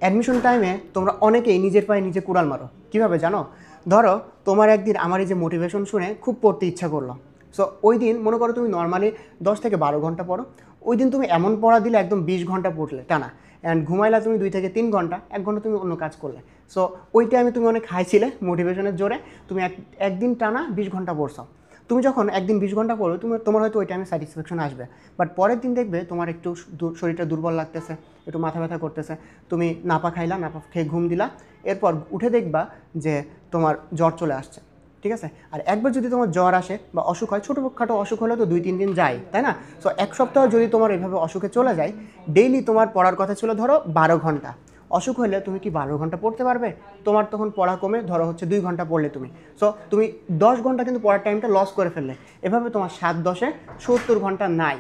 Admission টাইমে তোমরা অনেকেই নিজের পায়ে নিজে কুড়াল মারো। কীভাবে জানো? ধরো তোমার একদিন আমার এই যে মোটিভেশন শুনে খুব পড়তে ইচ্ছা করলো। সো ওই দিন মনে করো তুমি নর্মালি 10 থেকে 12 ঘন্টা পড়ো। ওই দিন তুমি এমন পড়া দিলে একদম 20 ঘন্টা পড়লে টানা, অ্যান্ড ঘুমাইলা তুমি 2 থেকে 3 ঘন্টা, 1 ঘন্টা তুমি অন্য কাজ করলে। সো ওই টাইমে তুমি অনেক খাইছিলে মোটিভেশনের জোরে, তুমি একদিন টানা 20 ঘন্টা পড়ছো। তুমি যখন একদিন 20 ঘন্টা পড়ো তোমার হয়তো ওই টাইমে স্যাটিসফ্যাকশন আসবে, বাট পরের দিন দেখবে তোমার একটু শরীরটা দুর্বল লাগতেছে, একটু মাথা ব্যথা করতেছে, তুমি নাপা খাইলা, নাপা খেয়ে ঘুম দিলা, এরপর উঠে দেখবা যে তোমার জ্বর চলে আসছে। ঠিক আছে? আর একবার যদি তোমার জ্বর আসে বা অসুখ হয়, ছোটোখাটো অসুখ হলে তো 2-3 দিন যায়, তাই না? সো 1 সপ্তাহ যদি তোমার এইভাবে অসুখে চলে যায়, ডেইলি তোমার পড়ার কথা ছিল ধরো 12 ঘন্টা, অসুখ হলে তুমি কি 12 ঘন্টা পড়তে পারবে? তোমার তখন পড়া কমে ধরো হচ্ছে 2 ঘন্টা পড়লে তুমি, সো তুমি 10 ঘন্টা কিন্তু পড়ার টাইমটা লস করে ফেললে। এভাবে তোমার 7-10-এ 70 ঘন্টা নাই,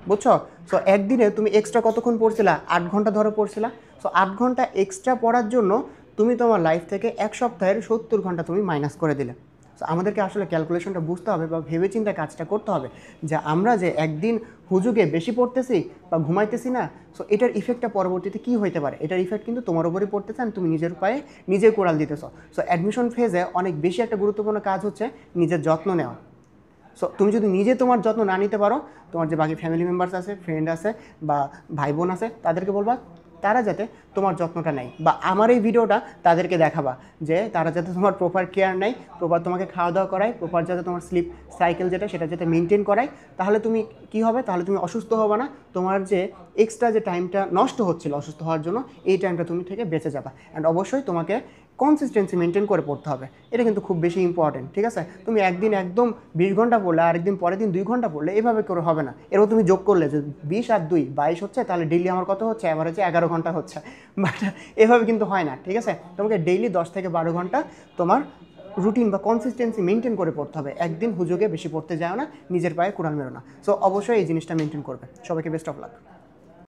বুঝছো? সো একদিনে তুমি এক্সট্রা কতক্ষণ পড়ছিলা? 8 ঘন্টা ধরো পড়ছিলা। সো 8 ঘন্টা এক্সট্রা পড়ার জন্য তুমি তোমার লাইফ থেকে 1 সপ্তাহের 70 ঘন্টা তুমি মাইনাস করে দিলে। সো আমাদেরকে আসলে ক্যালকুলেশনটা বুঝতে হবে বা ভেবেচিন্তে কাজটা করতে হবে যে আমরা যে একদিন হুজুগে বেশি পড়তেছি বা ঘুমাইতেছি না, সো এটার ইফেক্টটা পরবর্তীতে কী হইতে পারে, এটার ইফেক্ট কিন্তু তোমার উপরই পড়তেছে, আর তুমি নিজের পায়ে নিজে কোড়াল দিতেছ। সো অ্যাডমিশন ফেজে অনেক বেশি একটা গুরুত্বপূর্ণ কাজ হচ্ছে নিজের যত্ন নেওয়া। সো তুমি যদি নিজে তোমার যত্ন না নিতে পারো, তোমার যে বাকি ফ্যামিলি মেম্বার্স আছে, ফ্রেন্ড আছে বা ভাই বোন আছে, তাদেরকে বলবা তারা যাতে তোমার যত্নটা নেয়, বা আমার এই ভিডিওটা তাদেরকে দেখাবা যে তারা যাতে তোমার প্রপার কেয়ার নেয়, প্রপার তোমাকে খাওয়া দাওয়া করায়, প্রপার যাতে তোমার স্লিপ সাইকেল যেটা সেটা যাতে মেনটেন করায়। তাহলে তুমি কী হবে, তাহলে তুমি অসুস্থ হবে না। তোমার যে এক্সট্রা যে টাইমটা নষ্ট হচ্ছিল অসুস্থ হওয়ার জন্য, এই টাইমটা তুমি থেকে বেঁচে যাবা। অ্যান্ড অবশ্যই তোমাকে কনসিস্টেন্সি মেনটেন করে পড়তে হবে, এটা কিন্তু খুব বেশি ইম্পর্টেন্ট। ঠিক আছে? তুমি একদিন একদম 20 ঘন্টা পড়লে, আরেকদিন পরের দিন 2 ঘন্টা পড়লে, এভাবে করে হবে না। এরপর তুমি যোগ করলে যে 20 আর 2 22 হচ্ছে, তাহলে ডেইলি আমার কত হচ্ছে? অ্যাভারেজে 11 ঘন্টা হচ্ছে। বাট এভাবে কিন্তু হয় না। ঠিক আছে? তোমাকে ডেইলি 10 থেকে 12 ঘন্টা তোমার রুটিন বা কনসিস্টেন্সি মেনটেন করে পড়তে হবে। একদিন হুজুগে বেশি পড়তে যাও না, নিজের পায়ে কুড়াল মেরো না। সো অবশ্যই এই জিনিসটা মেনটেন করবে। সবাইকে বেস্ট অফ লাক।